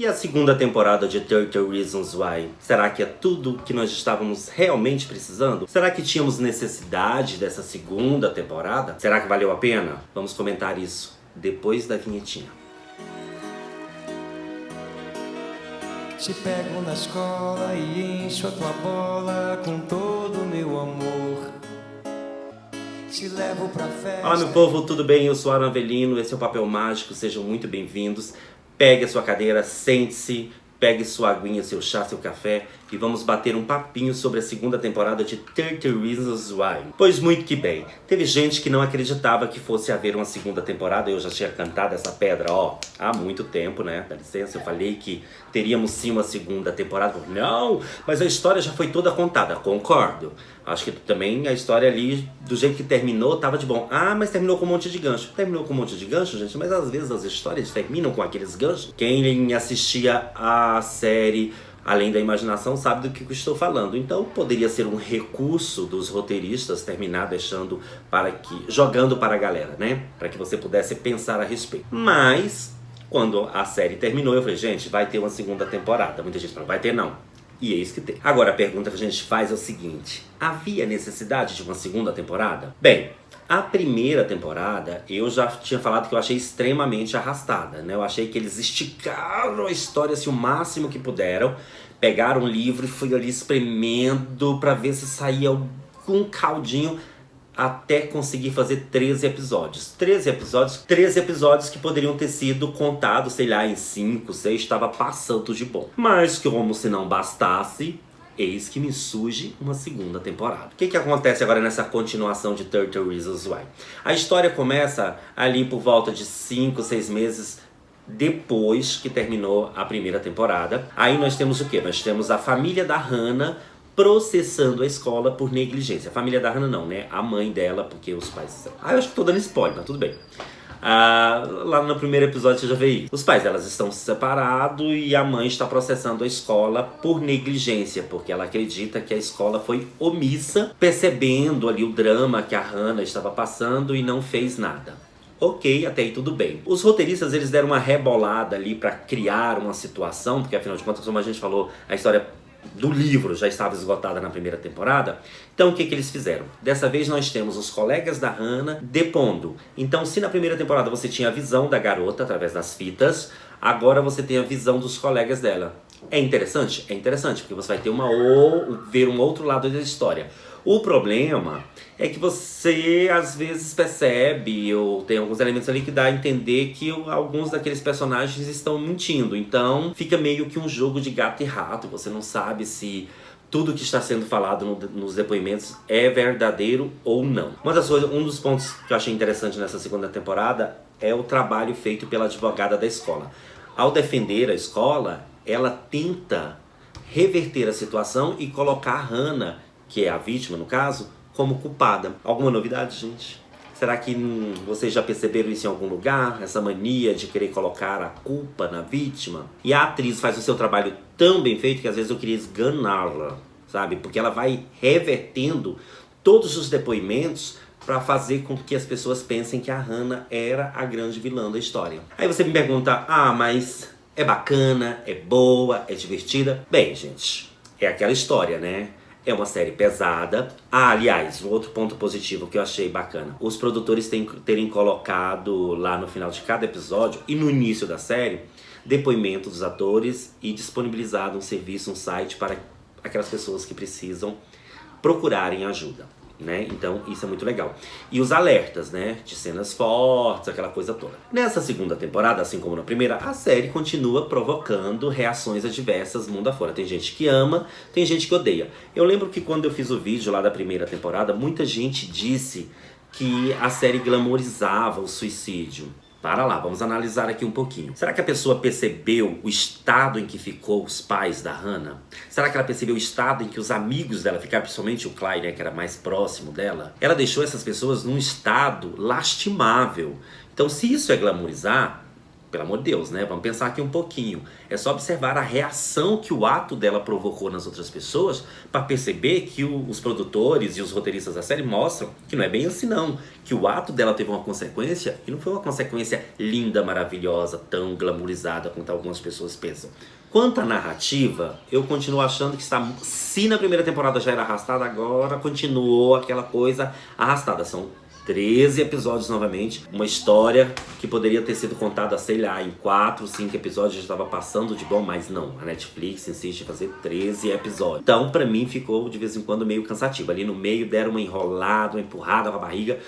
E a segunda temporada de 30 Reasons Why? Será que é tudo que nós estávamos realmente precisando? Será que tínhamos necessidade dessa segunda temporada? Será que valeu a pena? Vamos comentar isso depois da vinhetinha. Te pego na escola e encho a tua bola com todo o meu amor. Te levo pra festa. Olá, meu povo, tudo bem? Eu sou Aaron Avelino, esse é o Papel Mágico, sejam muito bem-vindos. Pegue a sua cadeira, sente-se, pegue sua aguinha, seu chá, seu café e vamos bater um papinho sobre a segunda temporada de 30 Reasons Why. Pois muito que bem, teve gente que não acreditava que fosse haver uma segunda temporada. Eu já tinha cantado essa pedra, há muito tempo, né? Dá licença, eu falei que teríamos sim uma segunda temporada. Não, mas a história já foi toda contada. Concordo. Acho que também a história ali, do jeito que terminou, tava de bom. Ah, mas terminou com um monte de gancho. Terminou com um monte de gancho, gente? Mas às vezes as histórias terminam com aqueles ganchos. Quem assistia a série Além da Imaginação sabe do que eu estou falando. Então poderia ser um recurso dos roteiristas terminar deixando jogando para a galera, né? Para que você pudesse pensar a respeito. Mas quando a série terminou, eu falei, gente, vai ter uma segunda temporada. Muita gente falou, vai ter não. E eis que tem. Agora a pergunta que a gente faz é o seguinte: havia necessidade de uma segunda temporada? Bem, a primeira temporada eu já tinha falado que eu achei extremamente arrastada, né? Eu achei que eles esticaram a história assim, o máximo que puderam. Pegaram um livro e fui ali espremendo pra ver se saía algum caldinho até conseguir fazer 13 episódios. 13 episódios que poderiam ter sido contados, sei lá, em 5, 6, estava passando de bom. Mas como se não bastasse, eis que me surge uma segunda temporada. O que acontece agora nessa continuação de 30 Reasons Why? A história começa ali por volta de 5, 6 meses depois que terminou a primeira temporada. Aí nós temos o quê? Nós temos a família da Hannah processando a escola por negligência. A família da Hannah não, né? A mãe dela, porque os pais... eu acho que tô dando spoiler, mas tudo bem. Lá no primeiro episódio você já vê isso. Os pais delas estão separados e a mãe está processando a escola por negligência, porque ela acredita que a escola foi omissa, percebendo ali o drama que a Hannah estava passando e não fez nada. Ok, até aí tudo bem. Os roteiristas, eles deram uma rebolada ali para criar uma situação, porque afinal de contas, como a gente falou, a história do livro já estava esgotada na primeira temporada. Então o que eles fizeram? Dessa vez nós temos os colegas da Hannah depondo. Então se na primeira temporada você tinha a visão da garota através das fitas, agora você tem a visão dos colegas dela. É interessante? É interessante, porque você vai ter ver um outro lado da história. O problema é que você às vezes percebe, ou tem alguns elementos ali que dá a entender que alguns daqueles personagens estão mentindo. Então fica meio que um jogo de gato e rato. Você não sabe se tudo que está sendo falado nos depoimentos é verdadeiro ou não. Um dos pontos que eu achei interessante nessa segunda temporada é o trabalho feito pela advogada da escola. Ao defender a escola, ela tenta reverter a situação e colocar a Hannah, que é a vítima no caso, como culpada. Alguma novidade, gente? Será que vocês já perceberam isso em algum lugar? Essa mania de querer colocar a culpa na vítima? E a atriz faz o seu trabalho tão bem feito que às vezes eu queria esganá-la, sabe? Porque ela vai revertendo todos os depoimentos para fazer com que as pessoas pensem que a Hannah era a grande vilã da história. Aí você me pergunta, mas é bacana, é boa, é divertida? Bem, gente, é aquela história, né? É uma série pesada. Aliás, um outro ponto positivo que eu achei bacana. Os produtores terem colocado lá no final de cada episódio e no início da série, depoimentos dos atores e disponibilizado um serviço, um site para aquelas pessoas que precisam procurarem ajuda, né? Então isso é muito legal. E os alertas, né? De cenas fortes, aquela coisa toda. Nessa segunda temporada, assim como na primeira, a série continua provocando reações adversas mundo afora. Tem gente que ama, tem gente que odeia. Eu lembro que quando eu fiz o vídeo lá da primeira temporada, muita gente disse que a série glamorizava o suicídio. Para lá, vamos analisar aqui um pouquinho. Será que a pessoa percebeu o estado em que ficou os pais da Hannah? Será que ela percebeu o estado em que os amigos dela ficaram, principalmente o Clyde, né, que era mais próximo dela? Ela deixou essas pessoas num estado lastimável. Então, se isso é glamourizar, Pelo amor de Deus, né? Vamos pensar aqui um pouquinho. É só observar a reação que o ato dela provocou nas outras pessoas para perceber que os produtores e os roteiristas da série mostram que não é bem assim não. Que o ato dela teve uma consequência e não foi uma consequência linda, maravilhosa, tão glamourizada quanto algumas pessoas pensam. Quanto à narrativa, eu continuo achando que está... Se na primeira temporada já era arrastada, agora continuou aquela coisa arrastada. São 13 episódios novamente, uma história que poderia ter sido contada, sei lá, em 4, 5 episódios já estava passando de bom, mas não, a Netflix insiste em fazer 13 episódios. Então, pra mim, ficou de vez em quando meio cansativo. Ali no meio deram uma enrolada, uma empurrada com a barriga,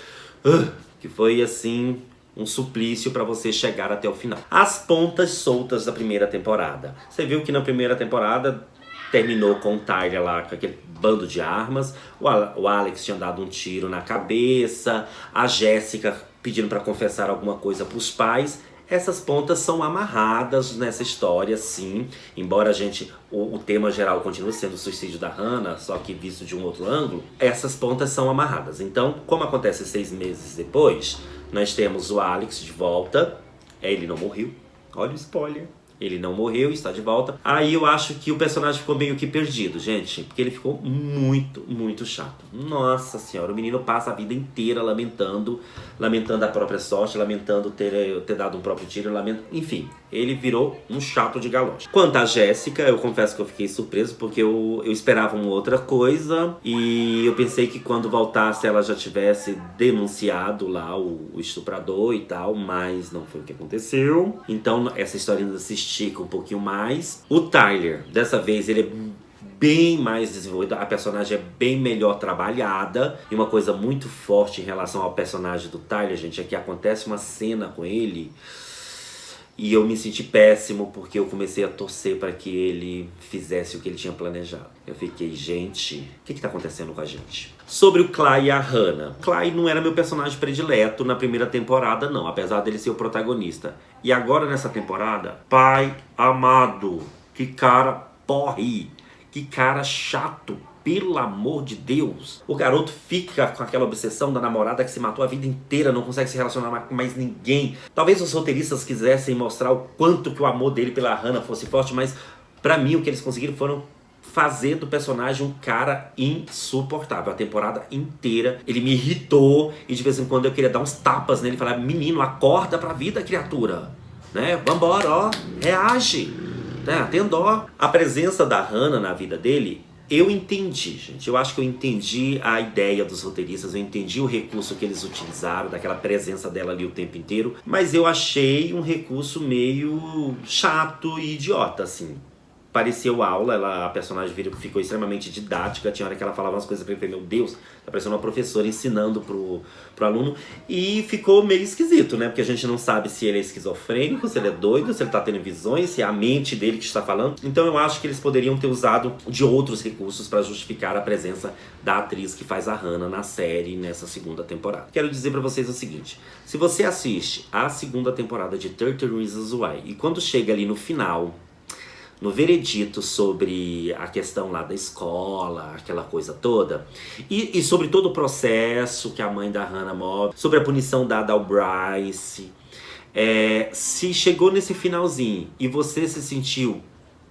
que foi assim... um suplício para você chegar até o final. As pontas soltas da primeira temporada. Você viu que na primeira temporada terminou com o Tyler lá com aquele bando de armas. O Alex tinha dado um tiro na cabeça. A Jéssica pedindo para confessar alguma coisa para os pais. Essas pontas são amarradas nessa história, sim. Embora o tema geral continue sendo o suicídio da Hannah, só que visto de um outro ângulo, essas pontas são amarradas. Então, como acontece 6 meses depois, nós temos o Alex de volta. Ele não morreu. Olha o spoiler. Ele não morreu, está de volta. Aí eu acho que o personagem ficou meio que perdido, gente. Porque ele ficou muito, muito chato. Nossa senhora, o menino passa a vida inteira lamentando a própria sorte, lamentando ter dado um próprio tiro, enfim, ele virou um chato de galocha. Quanto a Jéssica, eu confesso que eu fiquei surpreso, porque eu esperava uma outra coisa. E eu pensei que quando voltasse ela já tivesse denunciado lá o estuprador e tal, mas não foi o que aconteceu. Então essa história ainda se estica um pouquinho mais. O Tyler, dessa vez, ele é bem mais desenvolvido, a personagem é bem melhor trabalhada. E uma coisa muito forte em relação ao personagem do Tyler, gente, é que acontece uma cena com ele e eu me senti péssimo, porque eu comecei a torcer para que ele fizesse o que ele tinha planejado. Eu fiquei, gente, o que tá acontecendo com a gente? Sobre o Clay e a Hannah. Clay não era meu personagem predileto na primeira temporada, não, apesar dele ser o protagonista. E agora nessa temporada, pai amado, que cara porre, que cara chato, pelo amor de Deus. O garoto fica com aquela obsessão da namorada que se matou a vida inteira, não consegue se relacionar com mais ninguém. Talvez os roteiristas quisessem mostrar o quanto que o amor dele pela Hannah fosse forte, mas pra mim o que eles conseguiram foram fazer do personagem um cara insuportável. A temporada inteira ele me irritou e de vez em quando eu queria dar uns tapas nele e falar: menino, acorda pra vida, criatura, né? Vambora, ó, reage, né? Tem dó. A presença da Hannah na vida dele, eu entendi, gente. Eu acho que eu entendi a ideia dos roteiristas, eu entendi o recurso que eles utilizaram, daquela presença dela ali o tempo inteiro, mas eu achei um recurso meio chato e idiota, assim. Pareceu aula, a personagem ficou extremamente didática. Tinha hora que ela falava umas coisas pra ele, meu Deus, tá parecendo uma professora ensinando pro aluno. E ficou meio esquisito, né? Porque a gente não sabe se ele é esquizofrênico, se ele é doido, se ele tá tendo visões, se é a mente dele que está falando. Então eu acho que eles poderiam ter usado de outros recursos pra justificar a presença da atriz que faz a Hannah na série, nessa segunda temporada. Quero dizer pra vocês o seguinte: se você assiste a segunda temporada de 30 Reasons Why e quando chega ali no final, no veredito sobre a questão lá da escola, aquela coisa toda, e sobre todo o processo que a mãe da Hannah move, sobre a punição dada ao Bryce, se chegou nesse finalzinho e você se sentiu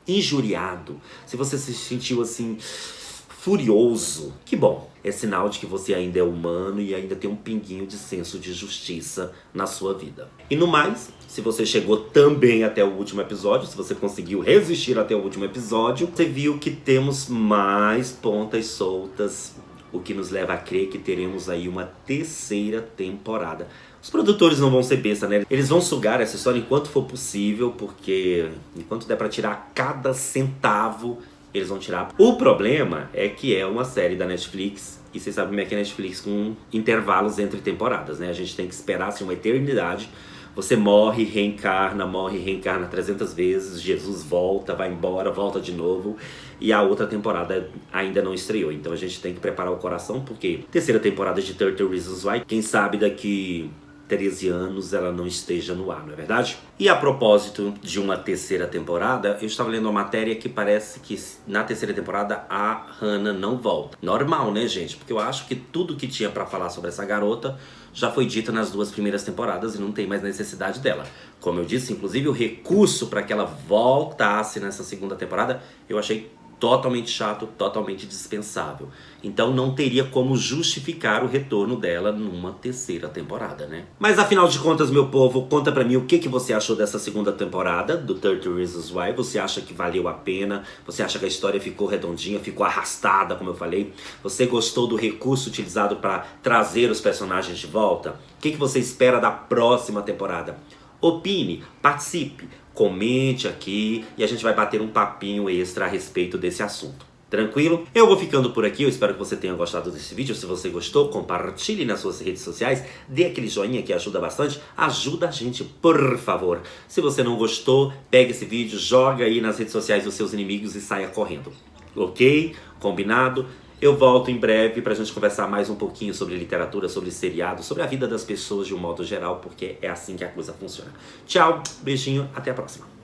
injuriado, se você se sentiu assim furioso, que bom. É sinal de que você ainda é humano e ainda tem um pinguinho de senso de justiça na sua vida. E no mais, se você chegou também até o último episódio, se você conseguiu resistir até o último episódio, você viu que temos mais pontas soltas, o que nos leva a crer que teremos aí uma terceira temporada. Os produtores não vão ser besta, né? Eles vão sugar essa história enquanto for possível, porque enquanto der pra tirar cada centavo, eles vão tirar. O problema é que é uma série da Netflix, e vocês sabem como é que é a Netflix com intervalos entre temporadas, né? A gente tem que esperar assim, uma eternidade. Você morre, reencarna 300 vezes, Jesus volta, vai embora, volta de novo, e a outra temporada ainda não estreou. Então a gente tem que preparar o coração, porque terceira temporada de 30 Reasons Why, quem sabe daqui 13 anos ela não esteja no ar, não é verdade? E a propósito de uma terceira temporada, eu estava lendo uma matéria que parece que na terceira temporada a Hannah não volta. Normal, né, gente? Porque eu acho que tudo que tinha pra falar sobre essa garota já foi dito nas 2 primeiras temporadas e não tem mais necessidade dela. Como eu disse, inclusive o recurso para que ela voltasse nessa segunda temporada, eu achei totalmente chato, totalmente dispensável. Então não teria como justificar o retorno dela numa terceira temporada, né? Mas afinal de contas, meu povo, conta pra mim o que você achou dessa segunda temporada do 30 Reasons Why. Você acha que valeu a pena? Você acha que a história ficou redondinha, ficou arrastada, como eu falei? Você gostou do recurso utilizado para trazer os personagens de volta? O que você espera da próxima temporada? Opine, participe, comente aqui e a gente vai bater um papinho extra a respeito desse assunto. Tranquilo? Eu vou ficando por aqui, eu espero que você tenha gostado desse vídeo. Se você gostou, compartilhe nas suas redes sociais, dê aquele joinha que ajuda bastante, ajuda a gente, por favor. Se você não gostou, pega esse vídeo, joga aí nas redes sociais dos seus inimigos e saia correndo. Ok? Combinado? Eu volto em breve pra gente conversar mais um pouquinho sobre literatura, sobre seriado, sobre a vida das pessoas de um modo geral, porque é assim que a coisa funciona. Tchau, beijinho, até a próxima.